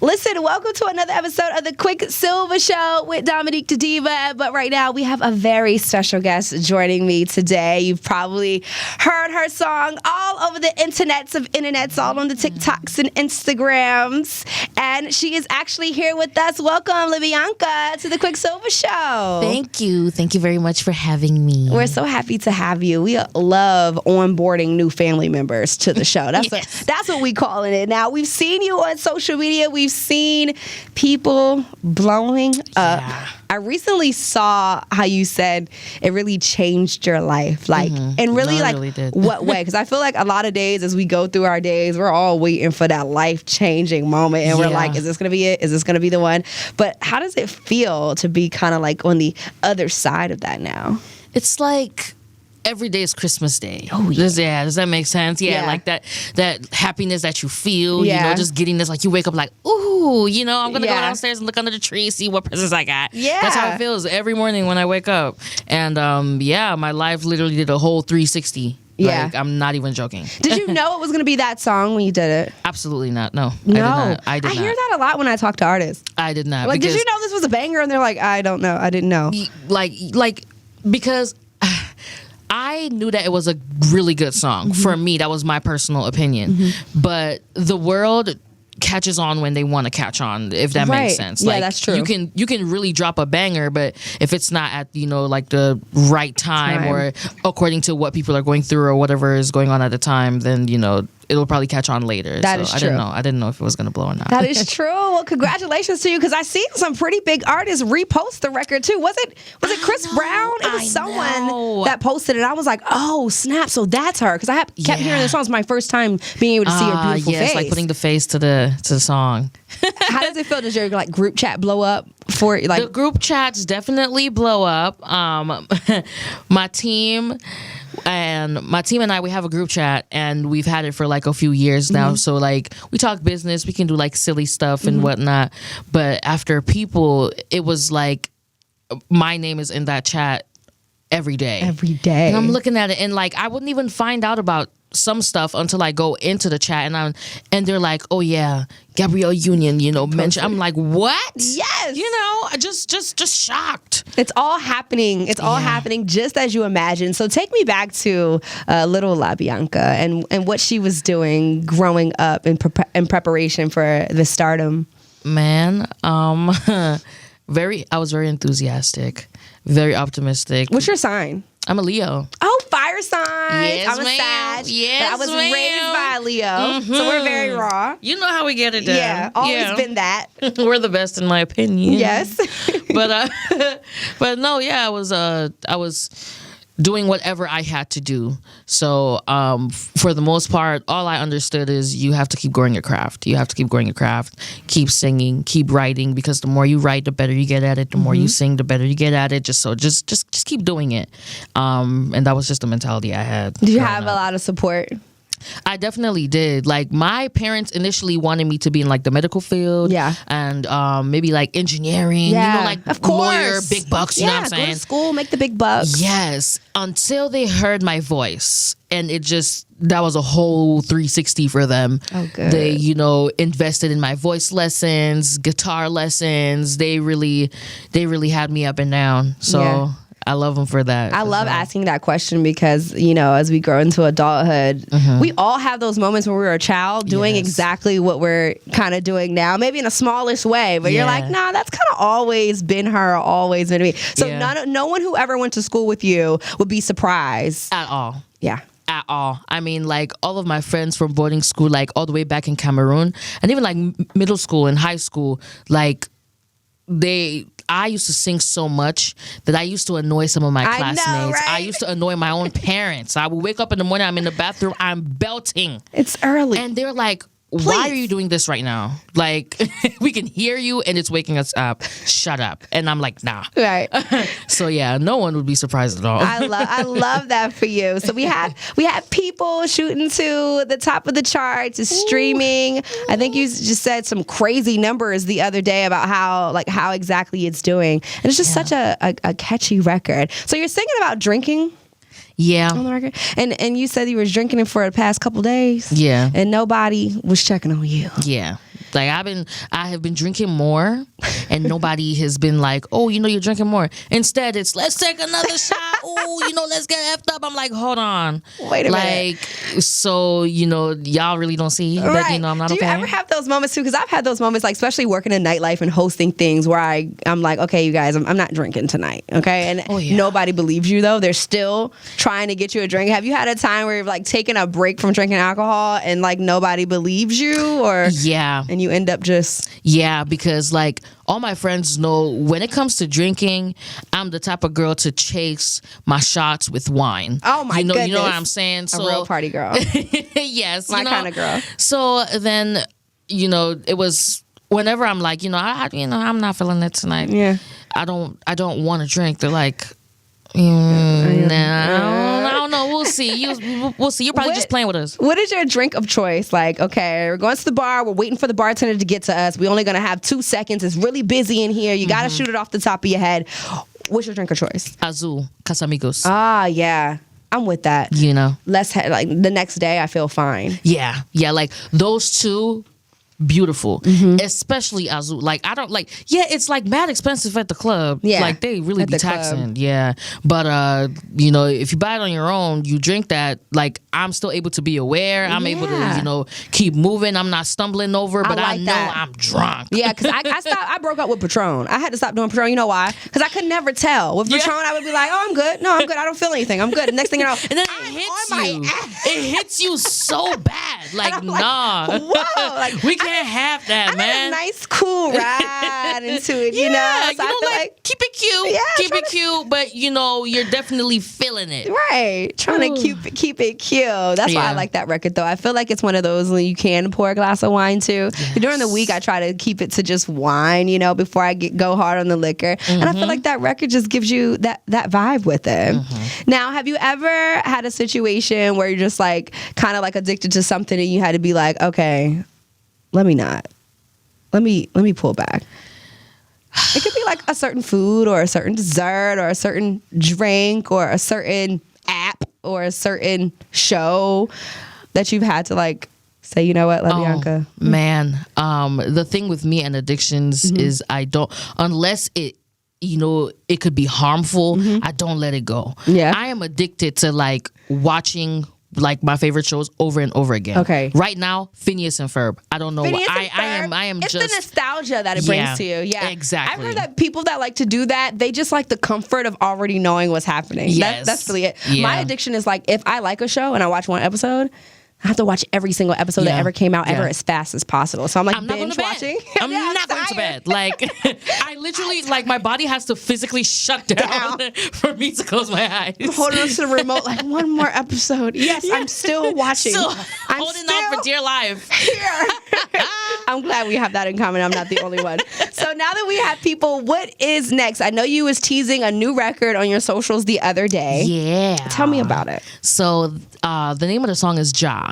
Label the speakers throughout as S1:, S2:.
S1: Listen, welcome to another episode of the Quick Silver Show with Dominique Da Diva. But right now, we have a very special guest joining me today. You've probably heard her song all over the internets, all on the TikToks and Instagrams. And she is actually here with us. Welcome, Libianca, to the Quick Silver Show.
S2: Thank you. Thank you very much for having me.
S1: We're so happy to have you. We love onboarding new family members to the show. That's what we calling it now. We've seen you on social media. We've seen people blowing up. Yeah. I recently saw how you said it really changed your life. And really
S2: did.
S1: What way? Because I feel like a lot of days as we go through our days, we're all waiting for that life-changing moment. And we're like, is this going to be it? Is this going to be the one? But how does it feel to be kind of like on the other side of that now?
S2: It's like every day is Christmas Day.
S1: Oh, yeah.
S2: Does that make sense? Yeah, like that happiness that you feel, just getting this, like you wake up like, ooh, I'm going to go downstairs and look under the tree, see what presents I got.
S1: Yeah.
S2: That's how it feels every morning when I wake up. And my life literally did a whole 360.
S1: Yeah.
S2: Like, I'm not even joking.
S1: Did you know it was going to be that song when you did it?
S2: Absolutely not. No.
S1: I did not. Hear that a lot when I talk to artists.
S2: I did not.
S1: Like, did you know this was a banger? And they're like, I don't know. I didn't know.
S2: Because I knew that it was a really good song. For me, that was my personal opinion. But the world catches on when they want to catch on, if that makes sense.
S1: Yeah, that's true.
S2: You can really drop a banger, but if it's not at the right time or according to what people are going through or whatever is going on at the time, then it'll probably catch on later.
S1: That is true.
S2: I didn't know if it was going to blow or not.
S1: That is true. Well, congratulations to you, because I seen some pretty big artists repost the record too. Was it Chris Brown? It was someone that posted it. I was like, oh snap! So that's her, because I kept hearing the song. It's my first time being able to see her beautiful face.
S2: It's like putting the face to the song.
S1: How does it feel? Does your group chat blow up for it?
S2: The group chats definitely blow up. My team and I, we have a group chat, and we've had it for like a few years now. So like we talk business, we can do like silly stuff and whatnot. But after people, it was like my name is in that chat every day. And I'm looking at it, and like I wouldn't even find out about some stuff until I go into the chat, and they're like, oh yeah, Gabrielle Union, mention. I'm like, what?
S1: Yes.
S2: Just shocked.
S1: It's all happening. It's all happening just as you imagine. So take me back to little Libianca and what she was doing growing up in preparation for the stardom.
S2: Man, I was very enthusiastic, very optimistic.
S1: What's your sign?
S2: I'm a Leo.
S1: Oh, fire sign.
S2: Yes,
S1: I'm a
S2: ma'am.
S1: Sag.
S2: Yes,
S1: I was
S2: ma'am.
S1: raised by a Leo, so we're very raw.
S2: You know how we get it done.
S1: Yeah, always been that.
S2: We're the best in my opinion.
S1: Yes.
S2: but no, yeah, I was doing whatever I had to do. So for the most part, all I understood is you have to keep growing your craft. Keep singing, keep writing, because the more you write, the better you get at it. The more you sing, the better you get at it. Just keep doing it. And that was just the mentality I had.
S1: Did you have a lot of support?
S2: I definitely did. Like, my parents initially wanted me to be in like the medical field, and maybe like engineering, like
S1: of course,
S2: lawyer, big bucks. You know what I'm saying?
S1: Go to school, make the big bucks.
S2: Yes, until they heard my voice, and that was a whole 360 for them.
S1: Oh, good.
S2: They, invested in my voice lessons, guitar lessons. They really had me up and down. So. Yeah. I love them for that.
S1: I love asking that question because, as we grow into adulthood, we all have those moments when we were a child doing exactly what we're kind of doing now, maybe in a smallish way, but you're like, nah, that's kind of always been her, always been me. So no one who ever went to school with you would be surprised.
S2: At all.
S1: Yeah.
S2: At all. I mean, like, all of my friends from boarding school, like all the way back in Cameroon, and even like middle school and high school, like I used to sing so much that I used to annoy some of my classmates.
S1: Know, right?
S2: I used to annoy my own parents. I would wake up in the morning, I'm in the bathroom, I'm belting.
S1: It's early.
S2: And they're like, why are you doing this right now? Like, we can hear you and it's waking us up. Shut up. And I'm like, nah.
S1: Right.
S2: So yeah, no one would be surprised at all.
S1: I love that for you. So we had people shooting to the top of the charts, streaming. I think you just said some crazy numbers the other day about how exactly it's doing. And it's just such a catchy record. So you're singing about drinking?
S2: Yeah.
S1: On the record. And you said you were drinking it for the past couple days.
S2: Yeah.
S1: And nobody was checking on you.
S2: Yeah. Like I have been drinking more, and nobody has been like, oh, you're drinking more. Instead, it's let's take another shot. Oh, let's get effed up. I'm like, hold on,
S1: wait a minute.
S2: So y'all really don't see that I'm not okay.
S1: Do you ever have those moments too? Because I've had those moments, like especially working in nightlife and hosting things where I'm like, okay, you guys, I'm not drinking tonight, okay? And nobody believes you though. They're still trying to get you a drink. Have you had a time where you've like taken a break from drinking alcohol and like nobody believes you, or and you end up just
S2: because like all my friends know when it comes to drinking, I'm the type of girl to chase my shots with wine.
S1: Oh my goodness.
S2: You know what I'm saying?
S1: A real party girl.
S2: Yes.
S1: My kind of girl.
S2: So then, it was whenever I'm like, I'm not feeling it tonight.
S1: Yeah.
S2: I don't want to drink. They're like, I don't know. We'll see. We'll see. You're probably just playing with us.
S1: What is your drink of choice? Like, okay, we're going to the bar. We're waiting for the bartender to get to us. We're only going to have 2 seconds. It's really busy in here. You got to shoot it off the top of your head. What's your drink of choice?
S2: Azul, Casamigos.
S1: Ah, yeah. I'm with that. Like the next day, I feel fine.
S2: Yeah. Like those two. Beautiful, especially Azul. Like I don't like. Yeah, it's like mad expensive at the club. Yeah, like they really be taxing. Yeah, but if you buy it on your own, you drink that. Like I'm still able to be aware. I'm able to keep moving. I'm not stumbling over. But I know I'm drunk.
S1: Yeah, because I broke up with Patron. I had to stop doing Patron. You know why? Because I could never tell. With Patron, I would be like, oh, I'm good. No, I'm good. I don't feel anything. I'm good. Next thing you know,
S2: and then it hits you so bad. Like nah,
S1: like, whoa, like
S2: we can't have that, man.
S1: I had a nice, cool ride into it, So I feel like
S2: keep it cute, keep it cute, but you're definitely feeling it,
S1: right? Trying to keep it cute. That's why I like that record, though. I feel like it's one of those when you can pour a glass of wine too. Yes. During the week, I try to keep it to just wine, before I go hard on the liquor, and I feel like that record just gives you that vibe with it. Now, have you ever had a situation where you're just like kind of like addicted to something, and you had to be like, okay, let me pull back. It could be like a certain food or a certain dessert or a certain drink or a certain app or a certain show that you've had to like say, you know what, Libianca.
S2: Man, the thing with me and addictions is I don't, unless it could be harmful, I don't let it go. Yeah. I am addicted to like watching like my favorite shows over and over again. Okay. Right now, Phineas and Ferb. I don't know why. I am
S1: it's
S2: just
S1: the nostalgia that it brings to you. Yeah.
S2: Exactly.
S1: I've heard that people that like to do that, they just like the comfort of already knowing what's happening.
S2: Yes.
S1: That's really it. Yeah. My addiction is like if I like a show and I watch one episode, I have to watch every single episode that ever came out ever as fast as possible. So I'm like binge watching.
S2: I'm not going to bed. Like I literally like my body has to physically shut down for me to close my eyes.
S1: I'm holding on to the remote like one more episode. Yes, I'm still watching.
S2: I'm holding on for dear life.
S1: Here. I'm glad we have that in common. I'm not the only one. So now that we have people, what is next? I know you was teasing a new record on your socials the other day.
S2: Yeah.
S1: Tell me about it.
S2: So the name of the song is Ja.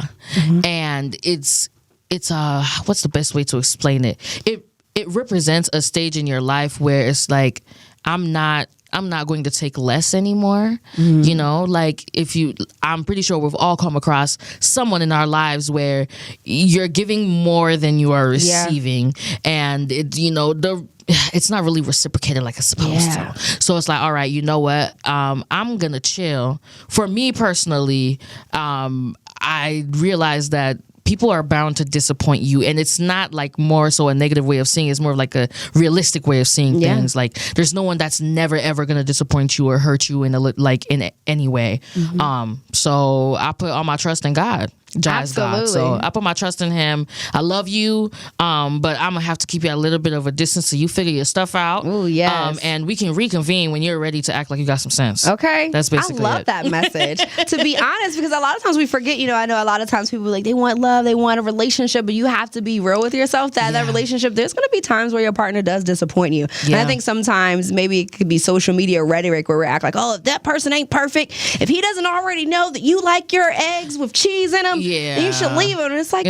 S2: And it's what's the best way to explain it? It represents a stage in your life where it's like I'm not going to take less anymore. Like I'm pretty sure we've all come across someone in our lives where you're giving more than you are receiving, and it's not really reciprocated like it's supposed to. So it's like, all right, you know what? I'm gonna chill. For me personally, I realized that people are bound to disappoint you, and it's not like more so a negative way of seeing it. It's more of like a realistic way of seeing things. Like there's no one that's never ever gonna disappoint you or hurt you in any way. So I put all my trust in God. God. So I put my trust in him. I love you, but I'm gonna have to keep you at a little bit of a distance so you figure your stuff out.
S1: Oh yes.
S2: And we can reconvene when you're ready to act like you got some sense.
S1: Okay.
S2: That's basically
S1: I love
S2: it.
S1: that message. To be honest, because a lot of times we forget, I know a lot of times people like they want love, they want a relationship, but you have to be real with yourself that relationship, there's gonna be times where your partner does disappoint you. And I think sometimes maybe it could be social media rhetoric where we act like, oh, if that person ain't perfect, if he doesn't already know that you like your eggs with cheese in them, you should leave him. And it's like,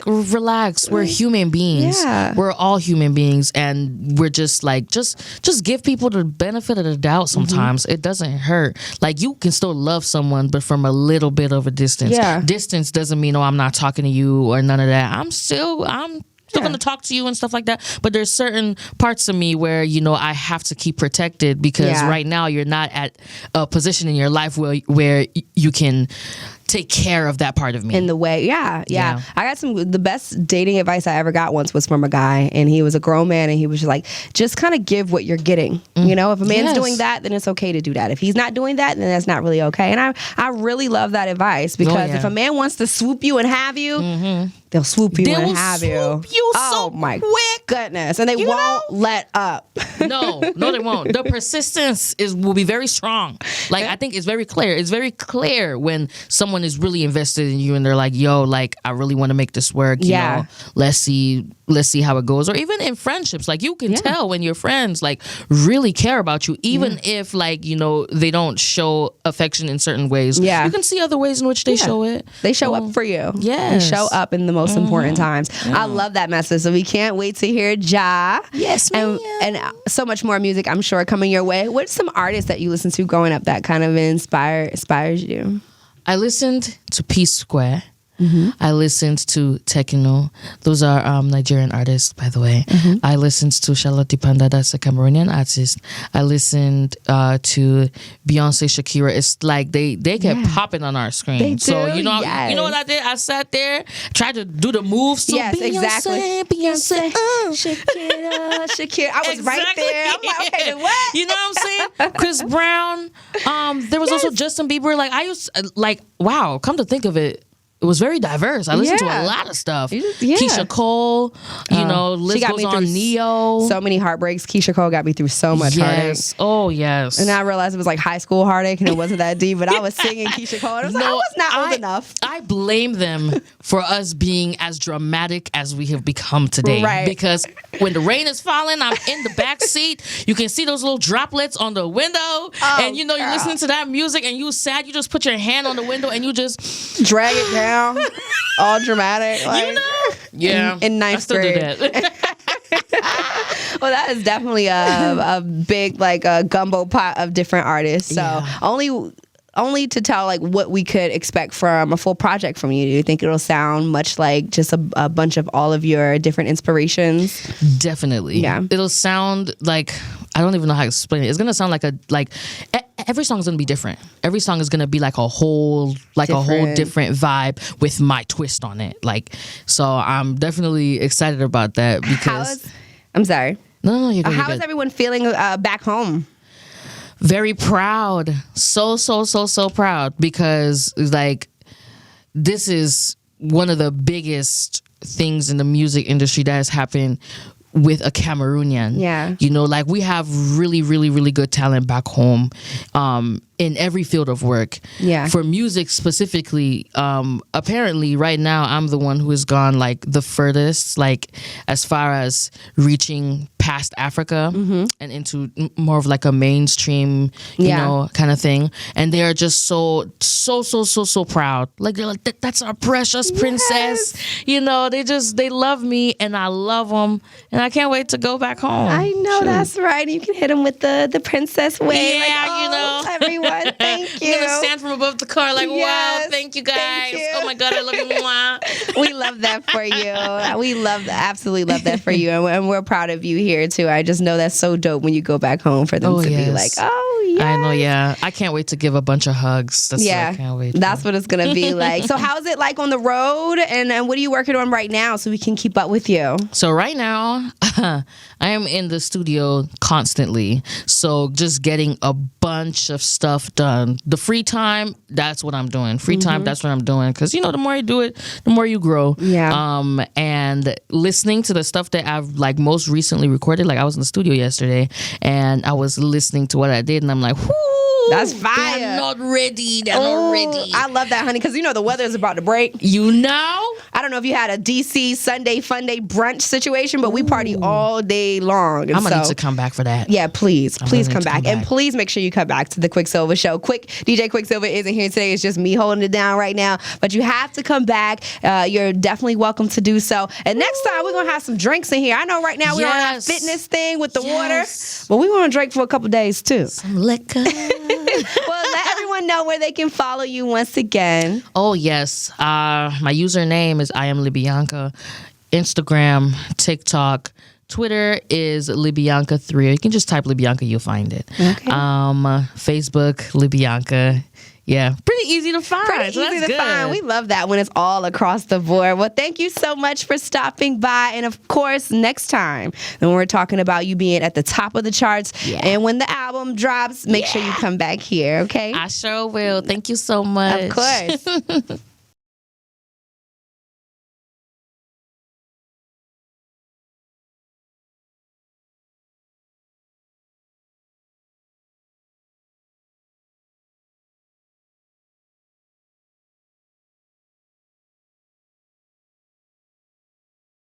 S2: relax. We're human beings. Yeah. We're all human beings, and we're just like, just give people the benefit of the doubt sometimes. It doesn't hurt. Like you can still love someone, but from a little bit of a distance. Yeah. Distance doesn't mean, I'm not talking to you or none of that. I'm still Still going to talk to you and stuff like that. But there's certain parts of me where, you know, I have to keep protected because right now you're not at a position in your life where you can take care of that part of me
S1: in the way. Yeah. I got the best dating advice I ever got once was from a guy, and he was a grown man, and he was just like, just kind of give what you're getting. You know, if a man's doing that, then it's okay to do that. If he's not doing that, then that's not really okay. And I really love that advice because if a man wants to swoop you and have you, they'll swoop you and have you.
S2: Oh
S1: my goodness. And they won't let up.
S2: No, they won't. The persistence will be very strong. Like, I think it's very clear. It's very clear when someone is really invested in you and they're like, yo, like, I really want to make this work. You know, let's see how it goes. Or even in friendships, like, you can tell when your friends like really care about you, even if, like, you know, they don't show affection in certain ways. You can see other ways in which they show it.
S1: They show up for you.
S2: Yes.
S1: They show up in the most important times. I love that message. So we can't wait to hear Ja.
S2: Yes, ma'am.
S1: And so much more music, I'm sure, coming your way. What's some artists that you listen to growing up that kind of inspires you?
S2: I listened to Peace Square. I listened to Tekno. Those are Nigerian artists, by the way. I listened to Charlotte Panda, that's a Cameroonian artist. I listened to Beyonce, Shakira. It's like they kept popping on our screen.
S1: They do,
S2: so you know what I did? I sat there, tried to do the moves to Beyonce,
S1: Shakira. I was right there. I'm like, okay, what?
S2: You know what I'm saying? Chris Brown. There was also Justin Bieber. Like, I used wow. Come to think of it. It was very diverse. I listened to a lot of stuff. Keisha Cole, you know, Liz goes on, Neo.
S1: So many heartbreaks. Keisha Cole got me through so much heartache.
S2: Oh, yes.
S1: And I realized it was like high school heartache and it wasn't that deep, but I was singing Keisha Cole and I was like, I was not old enough.
S2: I blame them for us being as dramatic as we have become today.
S1: Right.
S2: Because when the rain is falling, I'm in the back seat. You can see those little droplets on the window. And, you know, you're listening to that music and you sad. You just put your hand on the window and you just
S1: drag it down. All dramatic, like,
S2: you know? Yeah,
S1: in ninth grade.
S2: I still do
S1: that. Well, that is definitely a big, like, a gumbo pot of different artists. So only to tell like what we could expect from a full project from you. Do you think it'll sound much like just a bunch of all of your different inspirations?
S2: Definitely. Yeah. It'll sound like, I don't even know how to explain it. It's gonna sound like every song's gonna be different. Every song is gonna be like a whole different vibe with my twist on it. Like, so I'm definitely excited about that because
S1: I'm sorry.
S2: No, you're good.
S1: How is everyone feeling back home?
S2: Very proud. So proud because like this is one of the biggest things in the music industry that has happened with a Cameroonian. Yeah. You know, like we have really, really, really good talent back home in every field of work. Yeah. For music specifically, apparently right now I'm the one who has gone like the furthest, like as far as reaching past Africa and into more of like a mainstream, you know, kind of thing. And they are just so proud. Like they're like, that's our precious princess. You know, they love me and I love them. And I can't wait to go back home.
S1: I know, that's right. You can hit them with the princess wave.
S2: Yeah,
S1: like,
S2: you know.
S1: Everyone, thank you.
S2: I'm going to stand from above the car like, wow, thank you guys. Thank you. Oh my God, I love you.
S1: We love that for you. We absolutely love that for you. And we're proud of you here too. I just know that's so dope when you go back home for them to be like, oh yeah.
S2: I know, yeah. I can't wait to give a bunch of hugs. That's what I can't wait.
S1: That's what it's going to be like. So how is it like on the road? And what are you working on right now so we can keep up with you?
S2: So right now, I am in the studio constantly. So just getting a bunch of stuff done. The free time, that's what I'm doing. Free time, that's what I'm doing. Because, you know, the more you do it, the more you grow. Yeah. And listening to the stuff that I've like most recently recorded, like I was in the studio yesterday and I was listening to what I did and I'm like, whoo.
S1: That's fire.
S2: They're not ready. They're not ready.
S1: I love that, honey, because you know the weather is about to break.
S2: You know?
S1: I don't know if you had a DC Sunday Fun Day brunch situation, but we party all day long.
S2: I'm going to need to come back for that.
S1: Yeah, please come back. And please make sure you come back to the Quicksilver Show. DJ Quicksilver isn't here today. It's just me holding it down right now. But you have to come back. You're definitely welcome to do so. And next time, we're going to have some drinks in here. I know right now we're on our fitness thing with the water, but we want to drink for a couple days too.
S2: Some liquor.
S1: Well, let everyone know where they can follow you once again.
S2: Oh, yes. My username is I am Libianca. Instagram, TikTok. Twitter is Libianca3. You can just type Libianca, you'll find it.
S1: Okay.
S2: Facebook, Libianca. Yeah, pretty easy to find.
S1: Pretty
S2: so
S1: easy
S2: that's
S1: to
S2: good.
S1: find. We love that when it's all across the board. Well, thank you so much for stopping by. And of course, next time when we're talking about you being at the top of the charts and when the album drops, make sure you come back here, okay?
S2: I sure will. Thank you so much.
S1: Of course.